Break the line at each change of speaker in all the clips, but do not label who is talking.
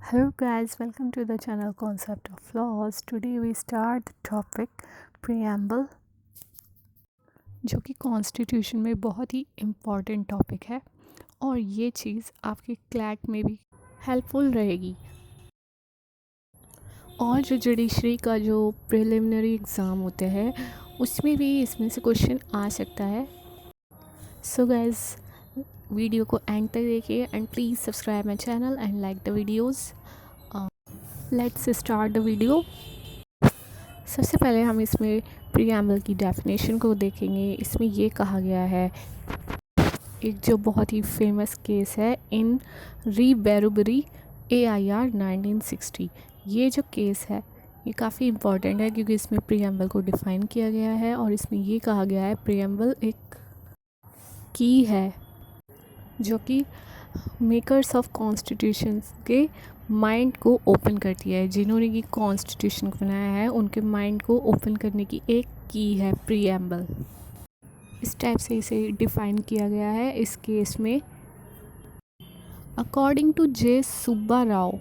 Hello guys, welcome to the channel Concept of Laws. Today we start the topic preamble, जो कि constitution में बहुत ही important topic है और ये चीज़ आपके क्लैट में भी हेल्पफुल रहेगी। और जो जुडिशरी का जो प्रिलिमिनरी एग्ज़ाम होते हैं उसमें भी इसमें से क्वेश्चन आ सकता है। सो गाइज वीडियो को एंड तक देखिए and please subscribe my channel and like the videos. Let's start the video. सबसे पहले हम इसमें प्रीएम्बल की डेफिनेशन को देखेंगे। इसमें ये कहा गया है, एक जो बहुत ही फेमस केस है इन री बेरुबरी AIR 1960। ये जो केस है ये काफ़ी इम्पॉर्टेंट है क्योंकि इसमें प्रीएम्बल को डिफ़ाइन किया गया है और इसमें ये कहा गया है प्रीएम्बल एक की है जो कि मेकर्स ऑफ कॉन्स्टिट्यूशन के माइंड को ओपन करती है। जिन्होंने कि कॉन्स्टिट्यूशन को बनाया है उनके माइंड को ओपन करने की एक की है प्रीएम्बल। इस टाइप से इसे डिफ़ाइन किया गया है इस केस में। अकॉर्डिंग टू जे सुब्बा राव,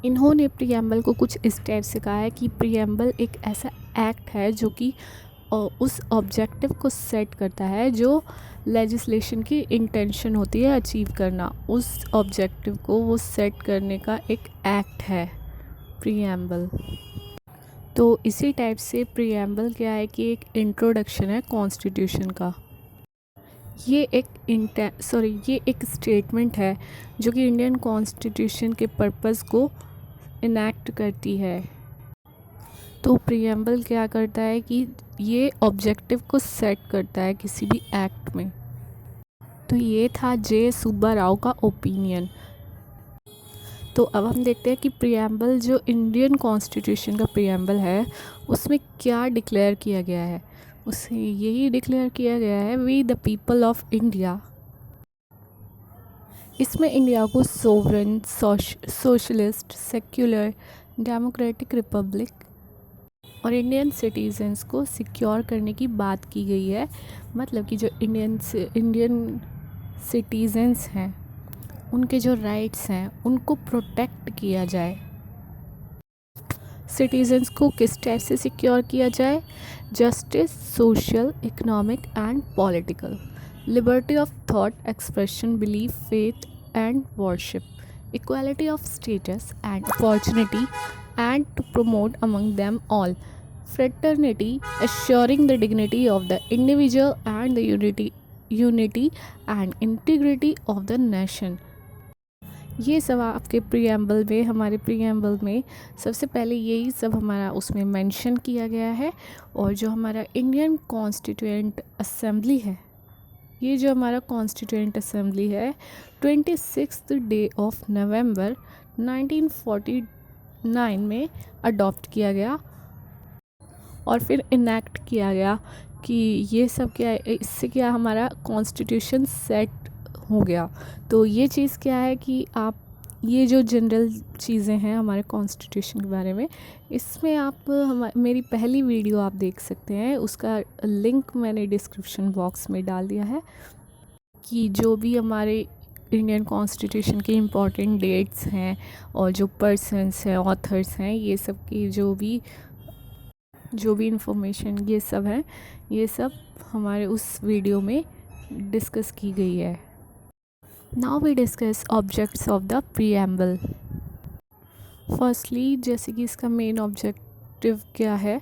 इन्होंने प्रीएम्बल को कुछ इस टाइप से कहा है कि प्रीएम्बल एक ऐसा एक्ट है जो कि उस ऑब्जेक्टिव को सेट करता है जो लेजिस्लेशन की इंटेंशन होती है अचीव करना। उस ऑब्जेक्टिव को वो सेट करने का एक एक्ट है प्रीएम्बल। तो इसी टाइप से प्रीएम्बल क्या है कि एक इंट्रोडक्शन है कॉन्स्टिट्यूशन का। ये एक स्टेटमेंट है जो कि इंडियन कॉन्स्टिट्यूशन के पर्पस को इनैक्ट करती है। तो प्रीएम्बल क्या करता है कि ये ऑब्जेक्टिव को सेट करता है किसी भी एक्ट में। तो ये था जे सुब्बा राव का ओपिनियन। तो अब हम देखते हैं कि प्रीएम्बल जो इंडियन कॉन्स्टिट्यूशन का प्रीएम्बल है उसमें क्या डिक्लेयर किया गया है। उसमें यही डिक्लेयर किया गया है we the people of India. इसमें इंडिया को sovereign, socialist, secular, democratic republic और इंडियन सिटीजन्स को सिक्योर करने की बात की गई है। मतलब कि जो इंडियन सिटीजन्स हैं उनके जो राइट्स हैं उनको प्रोटेक्ट किया जाए। सिटीजन्स को किस टाइप से सिक्योर किया जाए? Justice, social, economic and political, liberty of thought, expression, belief, faith and worship, equality of status and opportunity, and to promote among them all fraternity, assuring the dignity of the individual and the unity and integrity of the nation। ये सब आपके preamble में, हमारे preamble में सबसे पहले यही सब हमारा उसमें मेंशन किया गया है। और जो हमारा इंडियन कॉन्स्टिट्यूएंट असेंबली है, ये जो हमारा कॉन्स्टिट्यूएंट असेंबली है 26 डे ऑफ नवंबर 1949 में अडॉप्ट किया गया और फिर इनैक्ट किया गया कि ये सब क्या है, इससे क्या हमारा कॉन्स्टिट्यूशन सेट हो गया। तो ये चीज़ क्या है कि आप ये जो जनरल चीज़ें हैं हमारे कॉन्स्टिट्यूशन के बारे में, इसमें आप मेरी पहली वीडियो आप देख सकते हैं, उसका लिंक मैंने डिस्क्रिप्शन बॉक्स में डाल दिया है कि जो भी हमारे इंडियन कॉन्स्टिट्यूशन के इम्पॉर्टेंट डेट्स हैं और जो पर्सन्स हैं, ऑथर्स हैं, ये सब की जो भी इंफॉर्मेशन ये सब है, ये सब हमारे उस वीडियो में डिस्कस की गई है। Now we discuss objects of the preamble. Firstly, जैसे कि इसका मेन ऑब्जेक्टिव क्या है,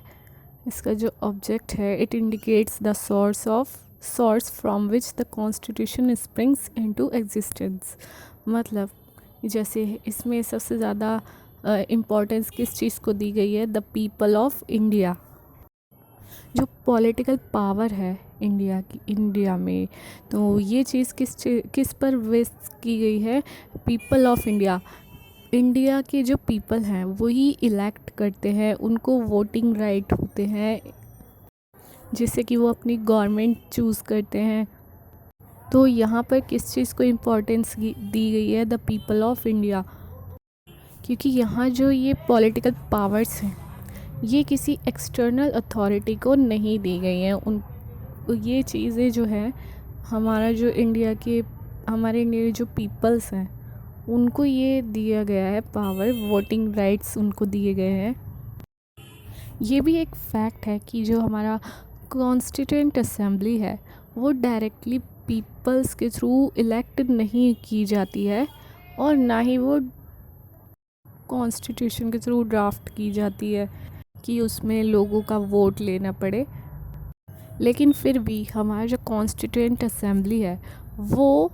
इसका जो ऑब्जेक्ट है, it indicates the source from which the constitution springs into existence. मतलब जैसे इसमें सबसे ज़्यादा इम्पोर्टेंस किस चीज़ को दी गई है? The people of India. जो पॉलिटिकल पावर है इंडिया में, तो ये चीज़ किस पर बेस की गई है? People of India. इंडिया के जो पीपल हैं वही इलेक्ट करते हैं, उनको वोटिंग राइट होते हैं जिससे कि वो अपनी गवर्नमेंट चूज़ करते हैं। तो यहाँ पर किस चीज़ को इम्पोर्टेंस दी गई है? The people of India. क्योंकि यहाँ जो ये पॉलिटिकल पावर्स हैं ये किसी एक्सटर्नल अथॉरिटी को नहीं दी गई हैं। ये चीज़ें जो है हमारे इंडिया के जो पीपल्स हैं उनको ये दिया गया है पावर, वोटिंग राइट्स उनको दिए गए हैं। ये भी एक फैक्ट है कि जो हमारा कॉन्स्टिट्यूएंट असेंबली है वो डायरेक्टली पीपल्स के थ्रू इलेक्ट नहीं की जाती है और ना ही वो कॉन्स्टिट्यूशन के थ्रू ड्राफ्ट की जाती है कि उसमें लोगों का वोट लेना पड़े। लेकिन फिर भी हमारा जो कॉन्स्टिट्यूएंट असेंबली है वो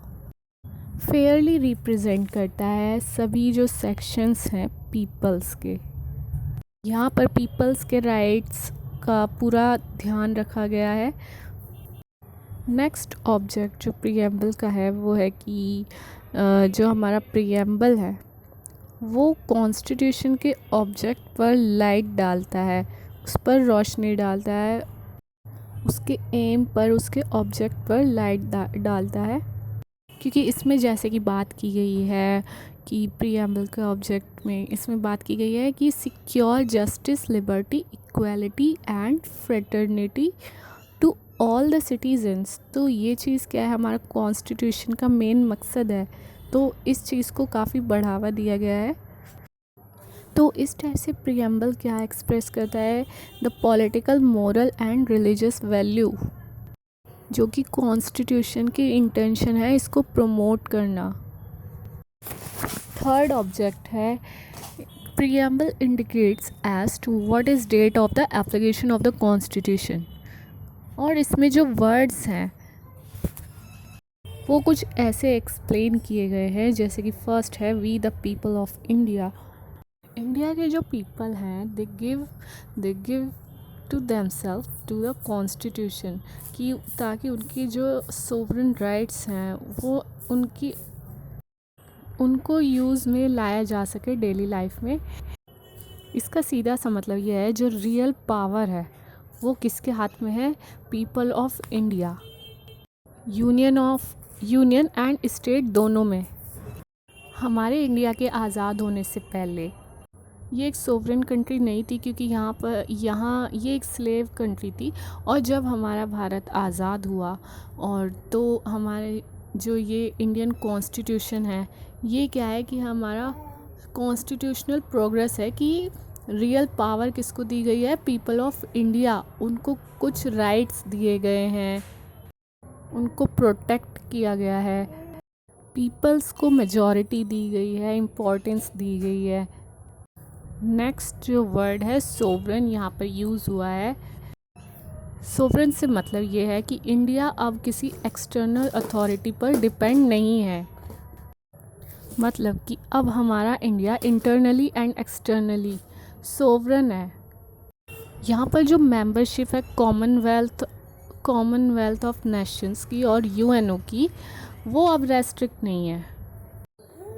फेयरली रिप्रेजेंट करता है सभी जो सेक्शंस हैं पीपल्स के। यहाँ पर पीपल्स के राइट्स का पूरा ध्यान रखा गया है। नेक्स्ट ऑब्जेक्ट जो प्रीएम्बल का है वो है कि जो हमारा प्रीएम्बल है वो कॉन्स्टिट्यूशन के ऑब्जेक्ट पर लाइट डालता है, उस पर रोशनी डालता है, उसके एम पर, उसके ऑब्जेक्ट पर लाइट डालता है। क्योंकि इसमें जैसे कि बात की गई है कि प्रीएम्बल के ऑब्जेक्ट में इसमें बात की गई है कि secure justice, liberty, equality and fraternity to all the citizens. तो ये चीज़ क्या है, हमारा कॉन्स्टिट्यूशन का मेन मकसद है, तो इस चीज़ को काफ़ी बढ़ावा दिया गया है। तो इस टाइप से प्रीएम्बल क्या एक्सप्रेस करता है, the political, moral and religious value, जो कि कॉन्स्टिट्यूशन की इंटेंशन है इसको प्रमोट करना। थर्ड ऑब्जेक्ट है preamble indicates as to what is date of the application of the constitution. और इसमें जो वर्ड्स हैं वो कुछ ऐसे एक्सप्लेन किए गए हैं, जैसे कि फर्स्ट है we the people of India. India के जो पीपल हैं they give to themselves to the constitution, कि ताकि उनकी जो सोवरेन राइट्स हैं वो उनको यूज़ में लाया जा सके डेली लाइफ में। इसका सीधा सा मतलब ये है जो रियल पावर है वो किसके हाथ में है, people of India, union and state दोनों में। हमारे इंडिया के आज़ाद होने से पहले ये एक सोवरेन कंट्री नहीं थी, क्योंकि यहाँ ये एक स्लेव कंट्री थी। और जब हमारा भारत आज़ाद हुआ और तो हमारे जो ये इंडियन कॉन्स्टिट्यूशन है ये क्या है कि हमारा कॉन्स्टिट्यूशनल प्रोग्रेस है कि रियल पावर किसको दी गई है, पीपल ऑफ इंडिया। उनको कुछ राइट्स दिए गए हैं, उनको प्रोटेक्ट किया गया है, पीपल्स को मेजॉरिटी दी गई है, इम्पोर्टेंस दी गई है। नेक्स्ट जो वर्ड है सोवरेन यहाँ पर यूज़ हुआ है। सोवरेन से मतलब ये है कि इंडिया अब किसी एक्सटर्नल अथॉरिटी पर डिपेंड नहीं है, मतलब कि अब हमारा India internally and externally sovereign है। यहाँ पर जो मेंबरशिप है कॉमनवेल्थ ऑफ नेशंस की और यूएनओ की, वो अब रेस्ट्रिक्ट नहीं है।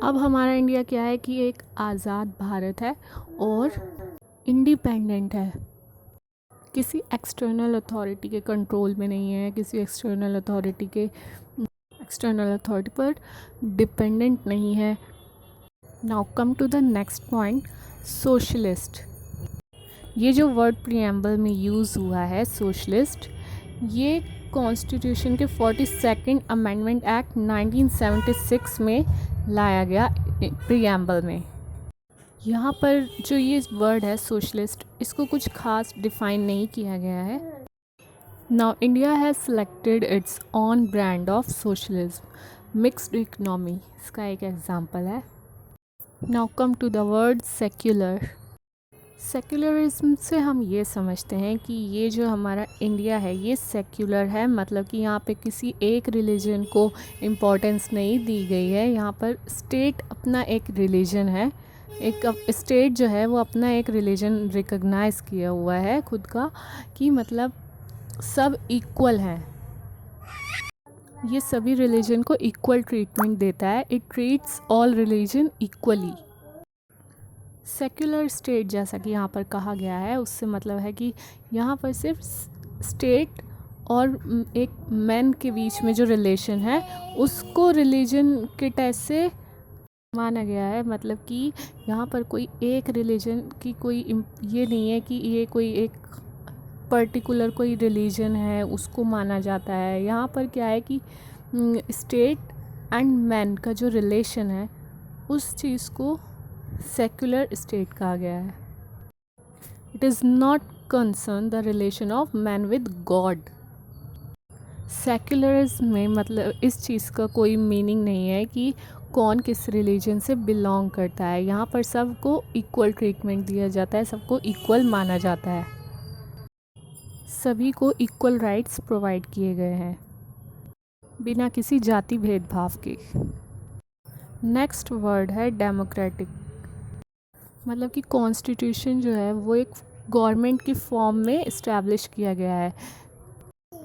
अब हमारा इंडिया क्या है कि एक आज़ाद भारत है और इंडिपेंडेंट है, किसी एक्सटर्नल अथॉरिटी के कंट्रोल में नहीं है, किसी एक्सटर्नल अथॉरिटी पर डिपेंडेंट नहीं है। Now come to the next point, socialist. ये जो वर्ड प्रीएम्बल में यूज़ हुआ है सोशलिस्ट, ये कॉन्स्टिट्यूशन के 42nd अमेंडमेंट एक्ट 1976 में लाया गया प्रीएम्बल में। यहाँ पर जो ये वर्ड है सोशलिस्ट, इसको कुछ खास डिफ़ाइन नहीं किया गया है। Now India has selected its own brand of socialism, mixed economy, इसका एक एग्जांपल है। Now come to the word secular. Secularism से हम ये समझते हैं कि ये जो हमारा इंडिया है ये सेक्युलर है, मतलब कि यहाँ पे किसी एक रिलीजन को इम्पोर्टेंस नहीं दी गई है। यहाँ पर स्टेट अपना एक रिलीजन है, एक स्टेट जो है वो अपना एक रिलीजन रिकॉग्नाइज़ किया हुआ है खुद का, कि मतलब सब इक्वल हैं, ये सभी रिलीजन को इक्वल ट्रीटमेंट देता है। It treats all religion equally. Secular state जैसा कि यहाँ पर कहा गया है, उससे मतलब है कि यहाँ पर सिर्फ स्टेट और एक मैन के बीच में जो रिलेशन है उसको रिलीजन के टाइप से माना गया है। मतलब कि यहाँ पर कोई एक रिलीजन की कोई ये नहीं है कि ये कोई एक पर्टिकुलर कोई रिलीजन है उसको माना जाता है। यहाँ पर क्या है कि स्टेट एंड मैन का जो रिलेशन है उस चीज़ को सेक्युलर स्टेट कहा गया है। It is not concern the relation of man with God. Secularism में मतलब इस चीज़ का कोई मीनिंग नहीं है कि कौन किस रिलीजन से बिलोंग करता है। यहाँ पर सबको इक्वल ट्रीटमेंट दिया जाता है, सबको इक्वल माना जाता है, सभी को इक्वल राइट्स प्रोवाइड किए गए हैं बिना किसी जाति भेदभाव के। नेक्स्ट वर्ड है डेमोक्रेटिक। मतलब कि कॉन्स्टिट्यूशन जो है वो एक गवर्नमेंट की फॉर्म में इस्टेब्लिश किया गया है,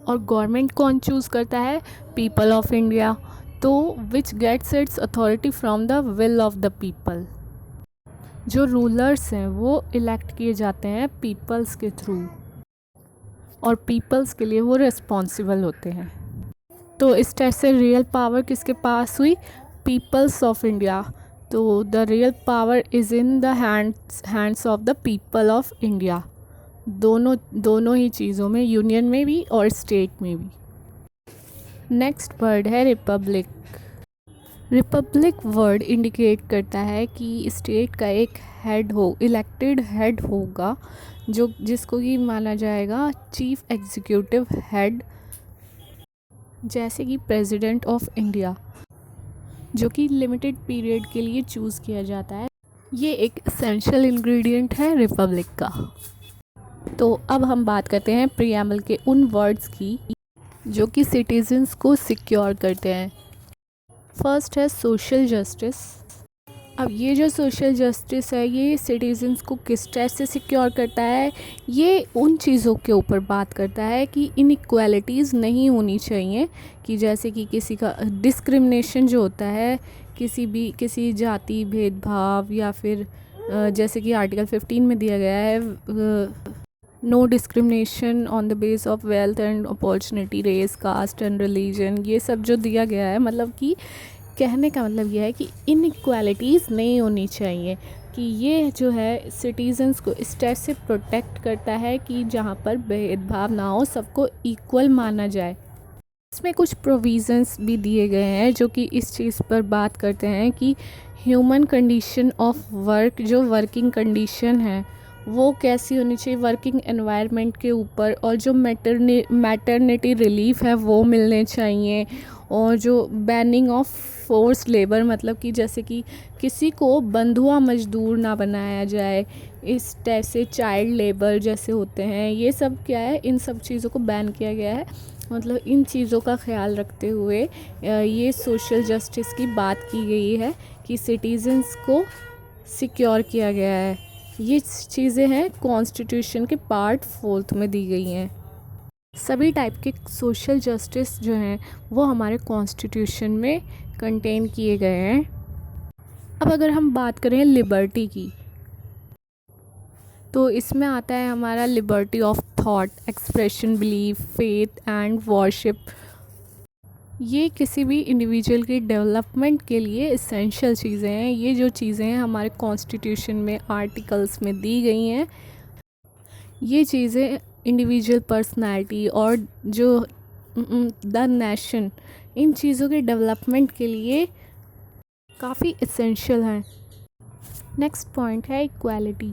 और गवर्नमेंट कौन चूज़ करता है? People of India. तो which gets its authority from the will of the people. जो रूलर्स हैं वो इलेक्ट किए जाते हैं पीपल्स के थ्रू, और पीपल्स के लिए वो रिस्पॉन्सिबल होते हैं। तो इस टाइप से रियल पावर किसके पास हुई? Peoples of India. तो the real power is in the hands of the people of India. दोनों ही चीज़ों में, यूनियन में भी और स्टेट में भी। नेक्स्ट वर्ड है रिपब्लिक। रिपब्लिक वर्ड इंडिकेट करता है कि स्टेट का एक हेड इलेक्टेड हेड होगा, जिसको कि माना जाएगा चीफ एग्जीक्यूटिव हेड, जैसे कि प्रेसिडेंट ऑफ इंडिया, जो कि लिमिटेड पीरियड के लिए चूज़ किया जाता है। ये एक एसेंशियल इंग्रेडिएंट है रिपब्लिक का। तो अब हम बात करते हैं प्रीएम्बल के उन वर्ड्स की जो कि सिटीजन्स को सिक्योर करते हैं। फर्स्ट है सोशल जस्टिस। अब ये जो सोशल जस्टिस है ये सिटीजन्स को किस टाइप से सिक्योर करता है? ये उन चीज़ों के ऊपर बात करता है कि इनइक्वालिटीज़ नहीं होनी चाहिए, कि जैसे कि किसी का डिस्क्रिमिनेशन जो होता है, किसी जाति भेदभाव, या फिर जैसे कि आर्टिकल 15 में दिया गया है no discrimination on the base of wealth and opportunity, race, caste and religion. ये सब जो दिया गया है, मतलब कि कहने का मतलब यह है कि इनइक्वालिटीज़ नहीं होनी चाहिए, कि ये जो है सिटीजन्स को इस टाइप से प्रोटेक्ट करता है कि जहाँ पर भेदभाव ना हो, सबको इक्वल माना जाए। इसमें कुछ प्रोविज़न्स भी दिए गए हैं जो कि इस चीज़ पर बात करते हैं कि ह्यूमन कंडीशन ऑफ वर्क, जो वर्किंग कंडीशन है वो कैसी होनी चाहिए वर्किंग एनवायरनमेंट के ऊपर, और जो मैटरनिटी रिलीफ है वो मिलने चाहिए, और जो बैनिंग ऑफ फोर्स लेबर, मतलब कि जैसे कि किसी को बंधुआ मजदूर ना बनाया जाए, इस टाइप से चाइल्ड लेबर जैसे होते हैं, ये सब क्या है, इन सब चीज़ों को बैन किया गया है। मतलब इन चीज़ों का ख्याल रखते हुए ये सोशल जस्टिस की बात की गई है कि सिटीजन्स को सिक्योर किया गया है। ये चीज़ें हैं कॉन्स्टिट्यूशन के पार्ट 4 में दी गई हैं। सभी टाइप के सोशल जस्टिस जो हैं वो हमारे कॉन्स्टिट्यूशन में कंटेन किए गए हैं। अब अगर हम बात करें लिबर्टी की, तो इसमें आता है हमारा liberty of thought, expression, belief, faith and worship. ये किसी भी इंडिविजुअल की डेवलपमेंट के लिए इसेंशियल चीज़ें हैं। ये जो चीज़ें हैं हमारे कॉन्स्टिट्यूशन में आर्टिकल्स में दी गई हैं। ये चीज़ें इंडिविजुअल पर्सनैलिटी और जो द नेशन, इन चीज़ों के डेवलपमेंट के लिए काफ़ी इसेंशियल हैं। नेक्स्ट पॉइंट है इक्वालिटी।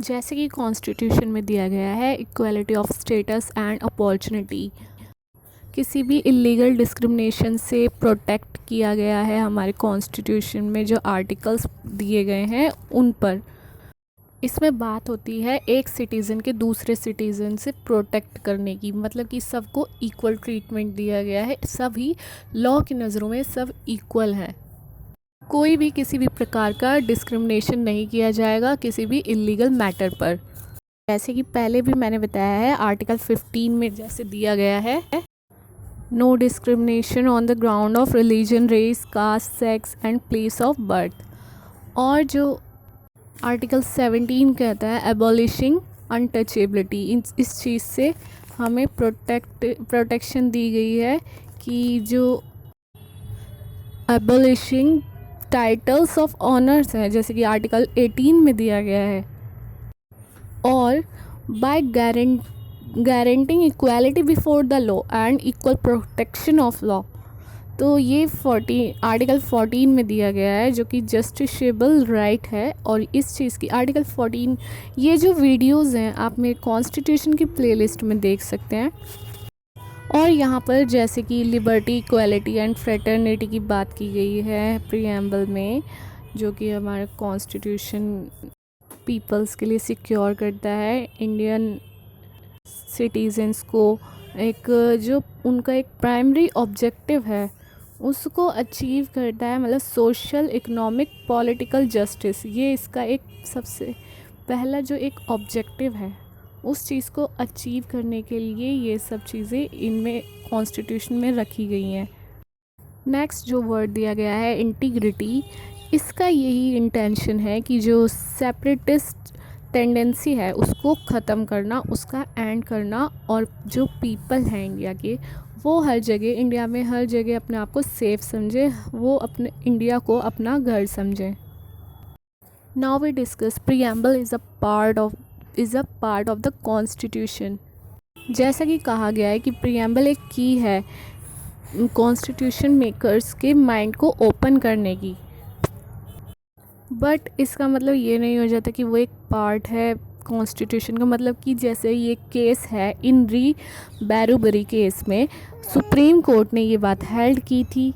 जैसे कि कॉन्स्टिट्यूशन में दिया गया है equality of status and opportunity, किसी भी इलीगल डिस्क्रिमिनेशन से प्रोटेक्ट किया गया है हमारे कॉन्स्टिट्यूशन में। जो आर्टिकल्स दिए गए हैं उन पर इसमें बात होती है एक सिटीज़न के दूसरे सिटीज़न से प्रोटेक्ट करने की, मतलब कि सबको इक्वल ट्रीटमेंट दिया गया है। सभी लॉ की नज़रों में सब इक्वल हैं, कोई भी किसी भी प्रकार का डिस्क्रिमिनेशन नहीं किया जाएगा किसी भी इलीगल मैटर पर। जैसे कि पहले भी मैंने बताया है आर्टिकल 15 में जैसे दिया गया है no discrimination on the ground of religion, race, caste, sex and place of birth. और जो आर्टिकल 17 कहता है एबॉलिशिंग अनटचेबिलिटी, इस चीज़ से हमें प्रोटेक्शन दी गई है कि जो एबॉलिशिंग टाइटल्स ऑफ ऑनर्स हैं, जैसे कि आर्टिकल 18 में दिया गया है, और by guaranteeing equality before the law and equal protection of law. तो ये 14 आर्टिकल 14 में दिया गया है, जो कि जस्टिसेबल राइट है। और इस चीज़ की आर्टिकल 14, ये जो वीडियोस हैं आप मेरे कॉन्स्टिट्यूशन की प्लेलिस्ट में देख सकते हैं। और यहाँ पर जैसे कि लिबर्टी, इक्वालिटी एंड फ्रेटर्निटी की बात की गई है प्रीएम्बल में, जो कि हमारे कॉन्स्टिट्यूशन पीपल्स के लिए सिक्योर करता है इंडियन सिटीजन्स को एक जो उनका एक प्राइमरी ऑब्जेक्टिव है उसको अचीव करता है, मतलब सोशल, इकोनॉमिक, पॉलिटिकल जस्टिस। ये इसका एक सबसे पहला जो एक ऑब्जेक्टिव है, उस चीज़ को अचीव करने के लिए ये सब चीज़ें इनमें कॉन्स्टिट्यूशन में रखी गई हैं। नेक्स्ट जो वर्ड दिया गया है इंटीग्रिटी, इसका यही इंटेंशन है कि जो सेपरेटिस्ट टेंडेंसी है उसको ख़त्म करना, उसका एंड करना, और जो पीपल हैं इंडिया के, वो हर जगह, इंडिया में हर जगह अपने आप को सेफ समझे, वो अपने इंडिया को अपना घर समझें। Now we discuss preamble is a part of the constitution. जैसा कि कहा गया है कि प्रीएम्बल एक की है कॉन्स्टिट्यूशन मेकर्स के माइंड को ओपन करने की, बट इसका मतलब ये नहीं हो जाता कि वो एक पार्ट है कॉन्स्टिट्यूशन का। मतलब कि जैसे ये केस है इन री बैरूबरी केस में सुप्रीम कोर्ट ने ये बात हेल्ड की थी,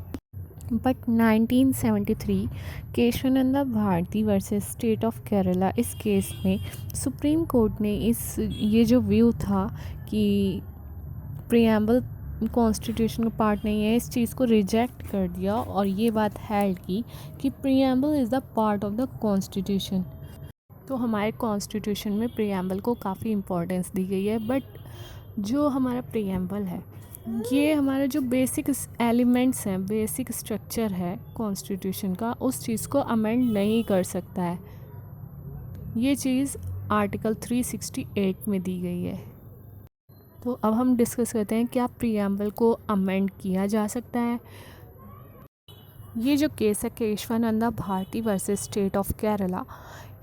but 1973 Keshavananda Bharati versus state of Kerala, इस केस में सुप्रीम कोर्ट ने ये जो व्यू था कि प्रीएम्बल कॉन्स्टिट्यूशन का पार्ट नहीं है, इस चीज़ को रिजेक्ट कर दिया और ये बात हेल्ड की कि preamble is the part of the constitution. तो हमारे कॉन्स्टिट्यूशन में प्रीएम्बल को काफ़ी इम्पोर्टेंस दी गई है, बट जो हमारा प्रीएम्बल है ये हमारा जो बेसिक एलिमेंट्स हैं, बेसिक स्ट्रक्चर है कॉन्स्टिट्यूशन का, उस चीज़ को अमेंड नहीं कर सकता है। ये चीज़ आर्टिकल 368 में दी गई है। तो अब हम डिस्कस करते हैं क्या प्रीएम्बल को अमेंड किया जा सकता है। ये जो केस है Keshavananda Bharati versus state of Kerala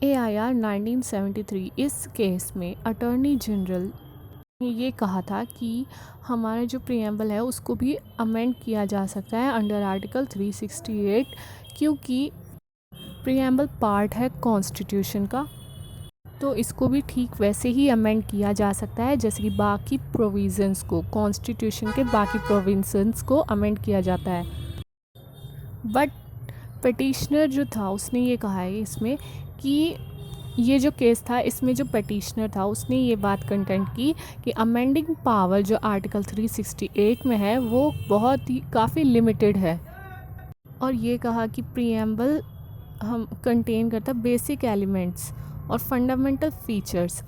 AIR 1973, इस केस में अटॉर्नी जनरल ने ये कहा था कि हमारा जो प्रीएम्बल है उसको भी अमेंड किया जा सकता है अंडर आर्टिकल 368, क्योंकि प्रीएम्बल पार्ट है कॉन्स्टिट्यूशन का। तो इसको भी ठीक वैसे ही अमेंड किया जा सकता है जैसे कि बाकी प्रोविज़न्स को, कॉन्स्टिट्यूशन के बाकी प्रोविज़न्स को अमेंड किया जाता है। बट पटिशनर जो था उसने ये कहा है इसमें कि ये जो केस था इसमें जो पटिशनर था उसने ये बात कंटेंट की कि अमेंडिंग पावर जो आर्टिकल 368 में है वो बहुत ही काफ़ी लिमिटेड है, और ये कहा कि प्रीएम्बल हम कंटेन करता बेसिक एलिमेंट्स और फंडामेंटल फीचर्स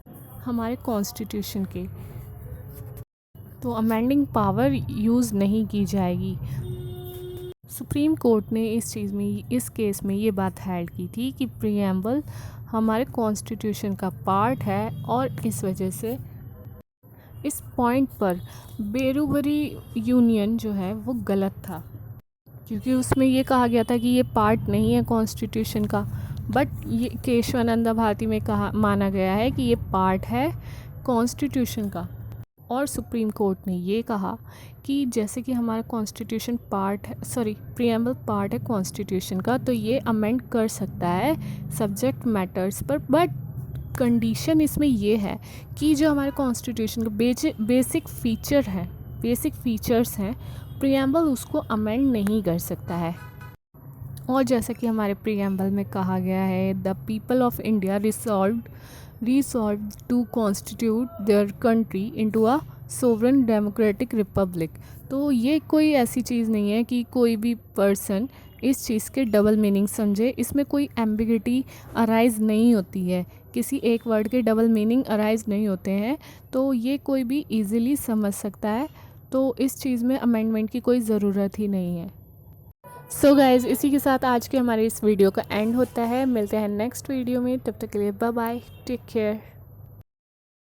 हमारे कॉन्स्टिट्यूशन के, तो अमेंडिंग पावर यूज़ नहीं की जाएगी। सुप्रीम कोर्ट ने इस केस में ये बात हेल्ड की थी कि प्रीएम्बल हमारे कॉन्स्टिट्यूशन का पार्ट है, और इस वजह से इस पॉइंट पर बेरूबरी यूनियन जो है वो गलत था, क्योंकि उसमें ये कहा गया था कि ये पार्ट नहीं है कॉन्स्टिट्यूशन का, बट ये केशवानंदा भारती में माना गया है कि ये पार्ट है कॉन्स्टिट्यूशन का। और सुप्रीम कोर्ट ने ये कहा कि जैसे कि हमारा कॉन्स्टिट्यूशन प्रीएम्बल पार्ट है कॉन्स्टिट्यूशन का, तो ये अमेंड कर सकता है सब्जेक्ट मैटर्स पर, बट कंडीशन इसमें ये है कि जो हमारे कॉन्स्टिट्यूशन का बेसिक फीचर्स हैं प्रीएम्बल उसको अमेंड नहीं कर सकता है। और जैसा कि हमारे प्रीएम्बल में कहा गया है, the people of India resolve to constitute their country into a sovereign democratic republic. तो ये कोई ऐसी चीज़ नहीं है कि कोई भी पर्सन इस चीज़ के डबल मीनिंग समझे, इसमें कोई एम्बिगिटी अराइज़ नहीं होती है, किसी एक वर्ड के डबल मीनिंग अराइज़ नहीं होते हैं, तो ये कोई भी ईज़िली समझ सकता है। तो इस चीज़ में अमेंडमेंट की कोई ज़रूरत ही नहीं है। सो गाइज़, इसी के साथ आज के हमारे इस वीडियो का एंड होता है। मिलते हैं नेक्स्ट वीडियो में, तब तक के लिए बाय बाय, टेक केयर।